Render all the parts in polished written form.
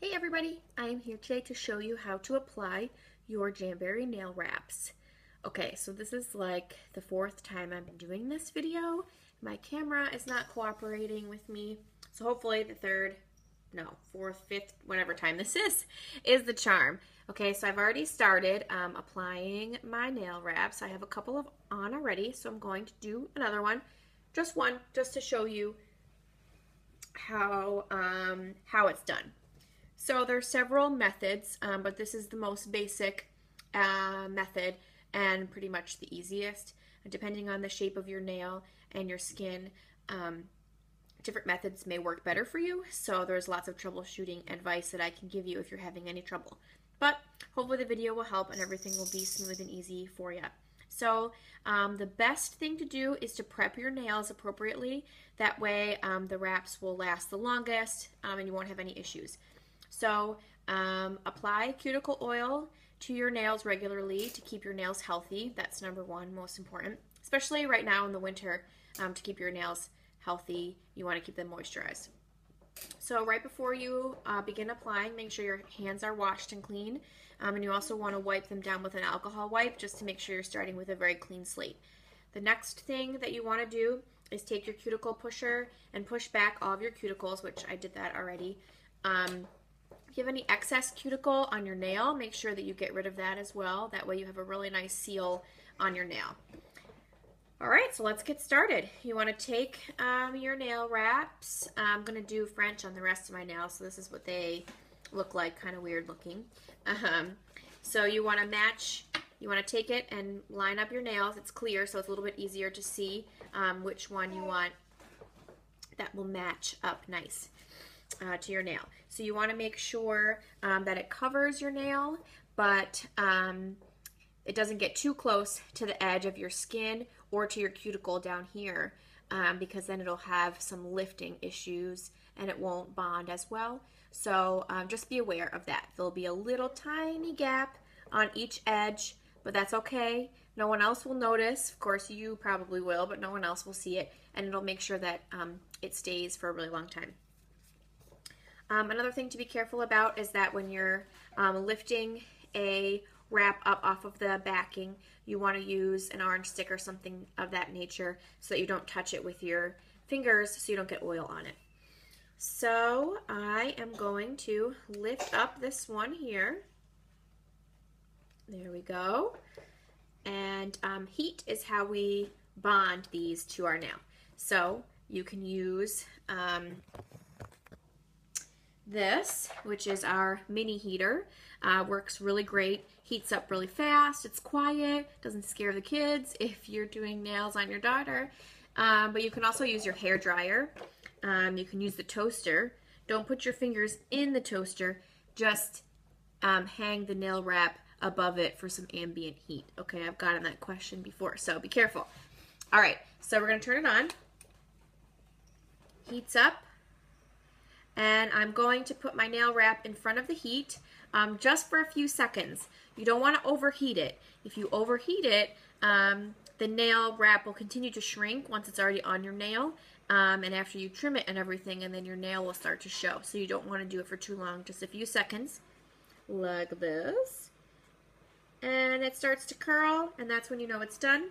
Hey everybody, I am here today to show you how to apply your Jamberry nail wraps. Okay, so this is like the fourth time I'm doing this video. My camera is not cooperating with me, so hopefully the fourth, fifth, whatever time this is the charm. Okay, so I've already started applying my nail wraps. I have a couple of on already, so I'm going to do another one, just to show you how it's done. So there's several methods, but this is the most basic method and pretty much the easiest. Depending on the shape of your nail and your skin, different methods may work better for you. So there's lots of troubleshooting advice that I can give you if you're having any trouble. But hopefully the video will help and everything will be smooth and easy for you. So the best thing to do is to prep your nails appropriately. That way the wraps will last the longest and you won't have any issues. So apply cuticle oil to your nails regularly to keep your nails healthy. That's number one, most important. Especially right now in the winter, to keep your nails healthy, you want to keep them moisturized. So right before you begin applying, make sure your hands are washed and clean. And you also want to wipe them down with an alcohol wipe just to make sure you're starting with a very clean slate. The next thing that you want to do is take your cuticle pusher and push back all of your cuticles, which I did that already. If you have any excess cuticle on your nail, make sure that you get rid of that as well. That way you have a really nice seal on your nail. All right, so let's get started. You want to take your nail wraps. I'm going to do French on the rest of my nails, so this is what they look like, kind of weird looking. So you want to take it and line up your nails. It's clear, so it's a little bit easier to see which one you want that will match up nice to your nail. So you want to make sure that it covers your nail, but it doesn't get too close to the edge of your skin or to your cuticle down here, because then it'll have some lifting issues and it won't bond as well. So just be aware of that. There'll be a little tiny gap on each edge, but that's okay. No one else will notice. Of course, you probably will, but no one else will see it, and it'll make sure that it stays for a really long time. Another thing to be careful about is that when you're lifting a wrap up off of the backing, you want to use an orange stick or something of that nature so that you don't touch it with your fingers so you don't get oil on it. So I am going to lift up this one here. There we go. And heat is how we bond these to our nail. So you can use this, which is our mini heater. Works really great, heats up really fast, it's quiet, doesn't scare the kids if you're doing nails on your daughter. But you can also use your hair dryer. You can use the toaster. Don't put your fingers in the toaster, just hang the nail wrap above it for some ambient heat. Okay, I've gotten that question before, so be careful. All right, so we're gonna turn it on. Heats up. And I'm going to put my nail wrap in front of the heat just for a few seconds. You don't want to overheat it. If you overheat it, the nail wrap will continue to shrink once it's already on your nail, and after you trim it and everything, and then your nail will start to show. So you don't want to do it for too long, just a few seconds, like this. And it starts to curl, and that's when you know it's done.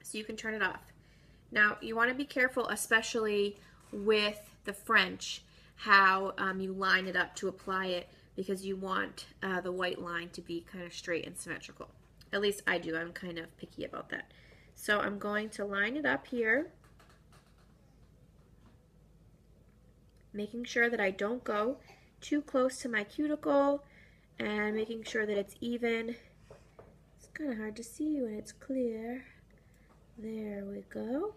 So you can turn it off. Now, you want to be careful, especially with the French, how you line it up to apply it, because you want the white line to be kind of straight and symmetrical. At least I do. I'm kind of picky about that. So I'm going to line it up here, making sure that I don't go too close to my cuticle and making sure that it's even. It's kind of hard to see when it's clear. There we go.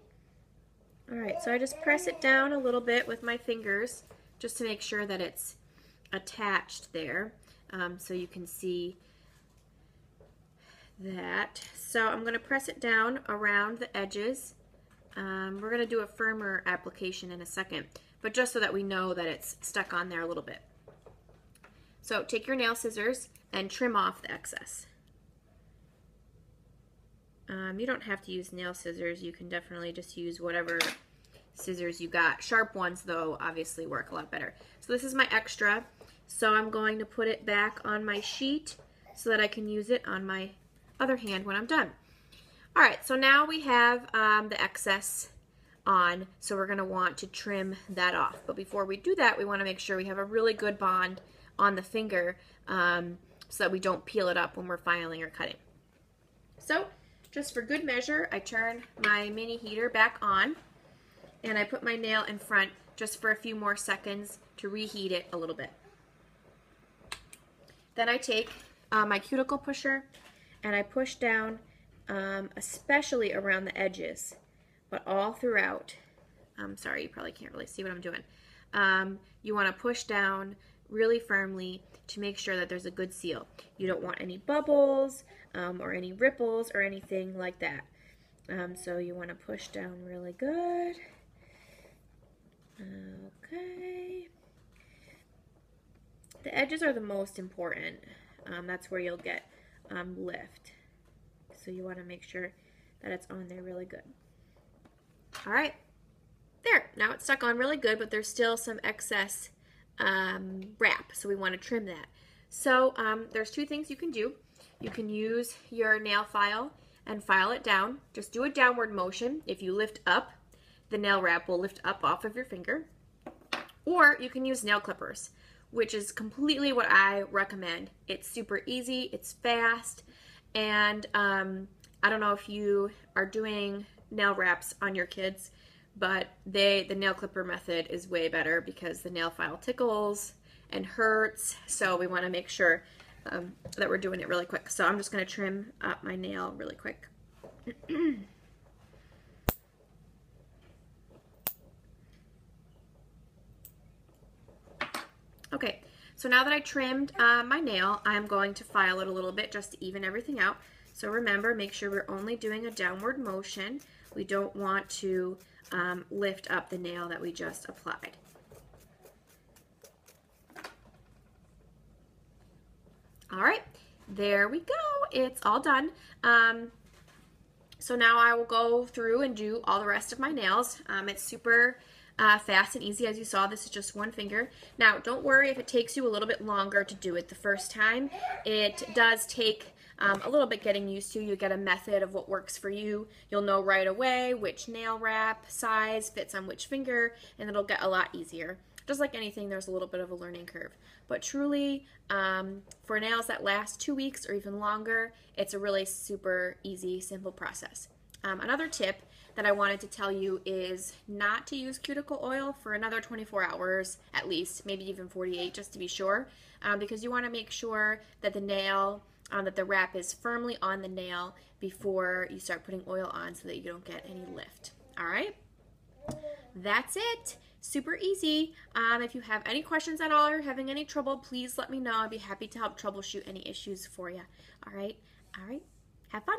Alright, so I just press it down a little bit with my fingers just to make sure that it's attached there, so you can see that. So I'm going to press it down around the edges. We're going to do a firmer application in a second, but just so that we know that it's stuck on there a little bit. So take your nail scissors and trim off the excess. You don't have to use nail scissors. You can definitely just use whatever scissors you got. Sharp ones, though, obviously work a lot better. So this is my extra. So I'm going to put it back on my sheet so that I can use it on my other hand when I'm done. All right, so now we have the excess on, so we're gonna want to trim that off. But before we do that, we wanna make sure we have a really good bond on the finger so that we don't peel it up when we're filing or cutting. So just for good measure, I turn my mini heater back on and I put my nail in front just for a few more seconds to reheat it a little bit. Then I take my cuticle pusher and I push down, especially around the edges, but all throughout. I'm sorry, you probably can't really see what I'm doing. You want to push down really firmly to make sure that there's a good seal. You don't want any bubbles or any ripples or anything like that. So you want to push down really good. Okay. The edges are the most important. That's where you'll get lift. So you want to make sure that it's on there really good. All right. There. Now it's stuck on really good, but there's still some excess wrap, so we want to trim that. So there's two things you can do. You can use your nail file and file it down. Just do a downward motion. If you lift up, the nail wrap will lift up off of your finger. Or you can use nail clippers, which is completely what I recommend. It's super easy, it's fast, and I don't know if you are doing nail wraps on your kids, but the nail clipper method is way better because the nail file tickles and hurts, so we want to make sure that we're doing it really quick. So I'm just going to trim up my nail really quick. Okay, so now that I trimmed my nail, I'm going to file it a little bit just to even everything out. So remember, make sure we're only doing a downward motion. We don't want to lift up the nail that we just applied. All right, there we go. It's all done. So now I will go through and do all the rest of my nails. It's super fast and easy. As you saw, this is just one finger. Now, don't worry if it takes you a little bit longer to do it the first time. It does take a little bit getting used to. You get a method of what works for you. You'll know right away which nail wrap size fits on which finger, and it'll get a lot easier. Just like anything, there's a little bit of a learning curve. But truly, for nails that last 2 weeks or even longer, it's a really super easy, simple process. Another tip that I wanted to tell you is not to use cuticle oil for another 24 hours at least, maybe even 48 just to be sure, because you want to make sure that the nail, that the wrap is firmly on the nail before you start putting oil on so that you don't get any lift. All right, that's it. Super easy. If you have any questions at all or having any trouble, please let me know. I'd be happy to help troubleshoot any issues for you. All right, have fun.